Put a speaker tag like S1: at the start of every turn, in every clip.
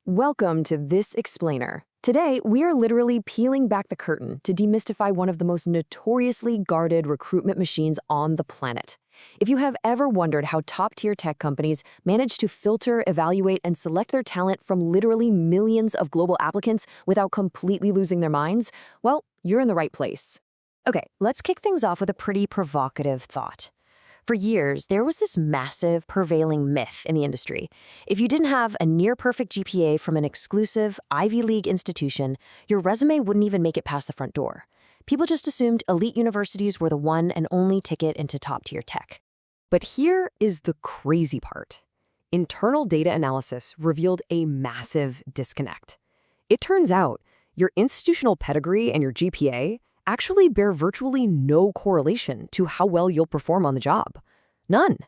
S1: Welcome to This Explainer. Today, we are literally peeling back the curtain to demystify one of the most notoriously guarded recruitment machines on the planet. If you have ever wondered how top-tier tech companies manage to filter, evaluate, and select their talent from literally millions of global applicants without completely losing their minds, well, you're in the right place. Okay, let's kick things off with a pretty provocative thought. For years, there was this massive, prevailing myth in the industry. If you didn't have a near-perfect GPA from an exclusive Ivy League institution, your resume wouldn't even make it past the front door. People just assumed elite universities were the one and only ticket into top-tier tech. But here is the crazy part. Internal data analysis revealed a massive disconnect. It turns out your institutional pedigree and your GPA actually bear virtually no correlation to how well you'll perform on the job. None.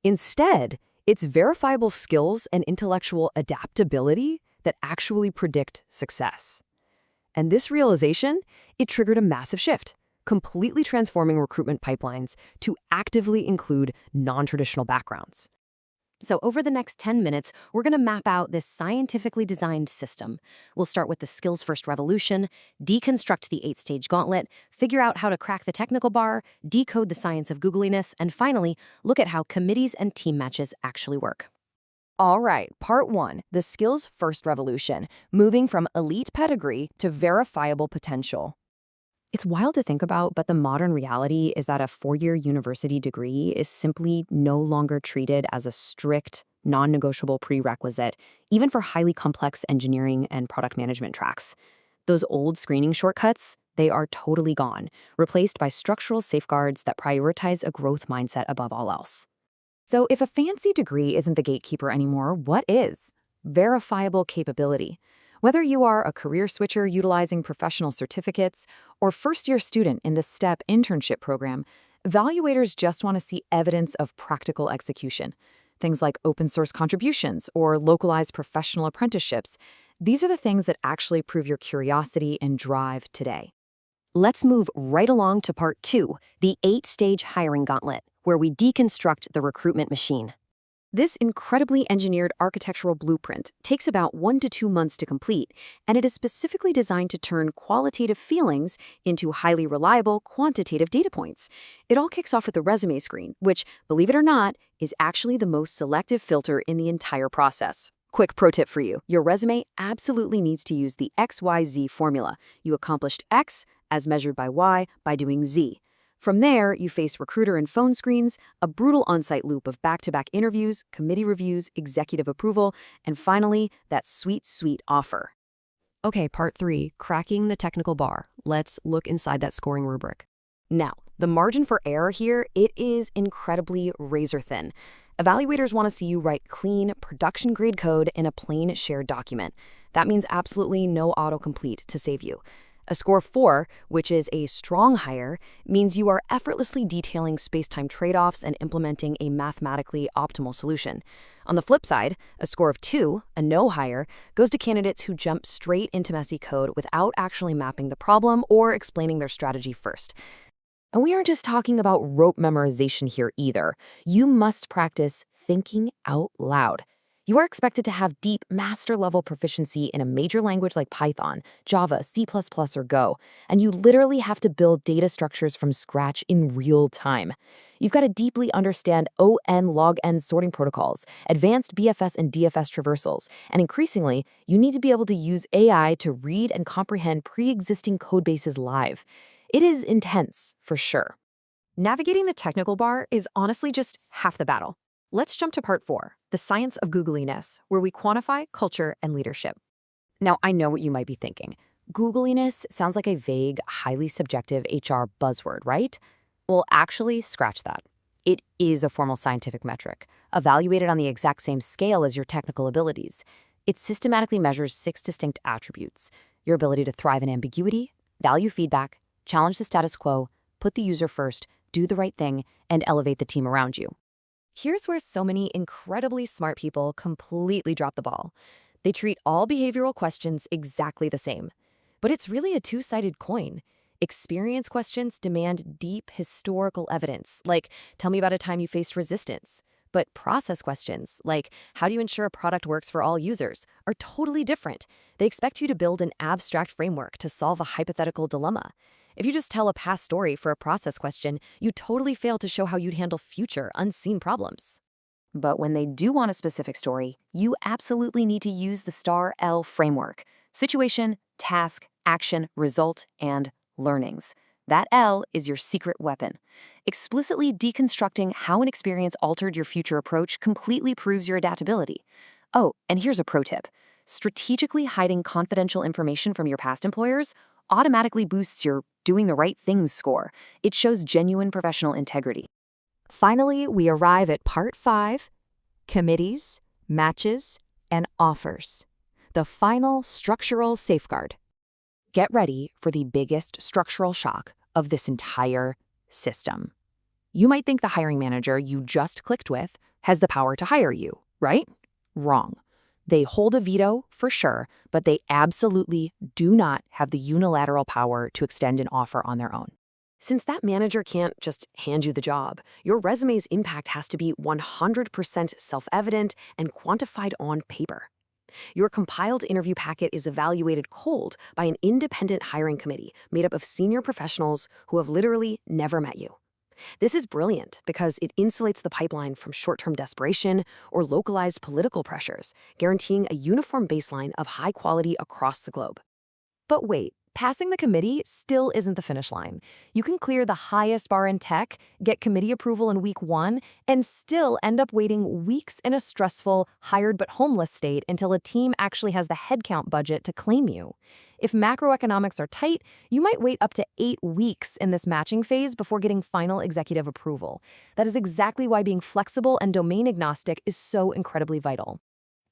S1: Instead, it's verifiable skills and intellectual adaptability that actually predict success. And this realization, it triggered a massive shift, completely transforming recruitment pipelines to actively include non-traditional backgrounds. So over the next 10 minutes, we're going to map out this scientifically designed system. We'll start with the skills-first revolution, deconstruct the 8-stage gauntlet, figure out how to crack the technical bar, decode the science of Googleyness, and finally, look at how committees and team matches actually work. All right, part 1, the skills-first revolution, moving from elite pedigree to verifiable potential. It's wild to think about, but the modern reality is that a 4-year university degree is simply no longer treated as a strict, non-negotiable prerequisite, even for highly complex engineering and product management tracks. Those old screening shortcuts, they are totally gone, replaced by structural safeguards that prioritize a growth mindset above all else. So if a fancy degree isn't the gatekeeper anymore, what is? Verifiable capability. Whether you are a career switcher utilizing professional certificates or first-year student in the STEP internship program, evaluators just want to see evidence of practical execution. Things like open-source contributions or localized professional apprenticeships, these are the things that actually prove your curiosity and drive today. Let's move right along to part 2, the 8-stage hiring gauntlet, where we deconstruct the recruitment machine. This incredibly engineered architectural blueprint takes about 1 to 2 months to complete, and it is specifically designed to turn qualitative feelings into highly reliable quantitative data points. It all kicks off with the resume screen, which, believe it or not, is actually the most selective filter in the entire process. Quick pro tip for you, your resume absolutely needs to use the XYZ formula. You accomplished X as measured by Y by doing Z. From there, you face recruiter and phone screens, a brutal on-site loop of back-to-back interviews, committee reviews, executive approval, and finally, that sweet, sweet offer. Okay, part 3, cracking the technical bar. Let's look inside that scoring rubric. Now, the margin for error here, it is incredibly razor-thin. Evaluators want to see you write clean, production-grade code in a plain shared document. That means absolutely no autocomplete to save you. A score of 4, which is a strong hire, means you are effortlessly detailing space-time trade-offs and implementing a mathematically optimal solution. On the flip side, a score of 2, a no hire, goes to candidates who jump straight into messy code without actually mapping the problem or explaining their strategy first. And we aren't just talking about rote memorization here either. You must practice thinking out loud. You are expected to have deep master-level proficiency in a major language like Python, Java, C++, or Go, and you literally have to build data structures from scratch in real time. You've got to deeply understand ON log N sorting protocols, advanced BFS and DFS traversals, and increasingly, you need to be able to use AI to read and comprehend pre-existing codebases live. It is intense, for sure. Navigating the technical bar is honestly just half the battle. Let's jump to part 4, the science of googliness, where we quantify culture and leadership. Now, I know what you might be thinking. Googliness sounds like a vague, highly subjective HR buzzword, right? Well, actually, scratch that. It is a formal scientific metric, evaluated on the exact same scale as your technical abilities. It systematically measures 6 distinct attributes: your ability to thrive in ambiguity, value feedback, challenge the status quo, put the user first, do the right thing, and elevate the team around you. Here's where so many incredibly smart people completely drop the ball. They treat all behavioral questions exactly the same. But it's really a two-sided coin. Experience questions demand deep historical evidence, like, tell me about a time you faced resistance. But process questions, like how do you ensure a product works for all users, are totally different. They expect you to build an abstract framework to solve a hypothetical dilemma. If you just tell a past story for a process question, you totally fail to show how you'd handle future, unseen problems. But when they do want a specific story, you absolutely need to use the STAR-L framework: situation, task, action, result, and learnings. That L is your secret weapon. Explicitly deconstructing how an experience altered your future approach completely proves your adaptability. Oh, and here's a pro tip. Strategically hiding confidential information from your past employers automatically boosts your doing the right things score. It shows genuine professional integrity. Finally, we arrive at part 5, committees, matches, and offers. The final structural safeguard. Get ready for the biggest structural shock of this entire system. You might think the hiring manager you just clicked with has the power to hire you, right? Wrong. They hold a veto for sure, but they absolutely do not have the unilateral power to extend an offer on their own. Since that manager can't just hand you the job, your resume's impact has to be 100% self-evident and quantified on paper. Your compiled interview packet is evaluated cold by an independent hiring committee made up of senior professionals who have literally never met you. This is brilliant because it insulates the pipeline from short-term desperation or localized political pressures, guaranteeing a uniform baseline of high quality across the globe. But wait, passing the committee still isn't the finish line. You can clear the highest bar in tech, get committee approval in week 1, and still end up waiting weeks in a stressful, hired but homeless state until a team actually has the headcount budget to claim you. If macroeconomics are tight, you might wait up to 8 weeks in this matching phase before getting final executive approval. That is exactly why being flexible and domain agnostic is so incredibly vital.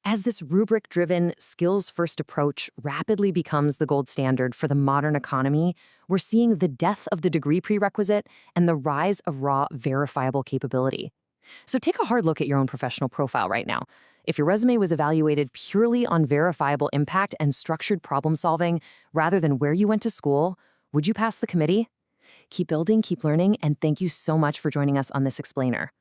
S1: As this rubric-driven, skills-first approach rapidly becomes the gold standard for the modern economy, we're seeing the death of the degree prerequisite and the rise of raw, verifiable capability. So take a hard look at your own professional profile right now. If your resume was evaluated purely on verifiable impact and structured problem-solving rather than where you went to school, would you pass the committee? Keep building, keep learning, and thank you so much for joining us on this explainer.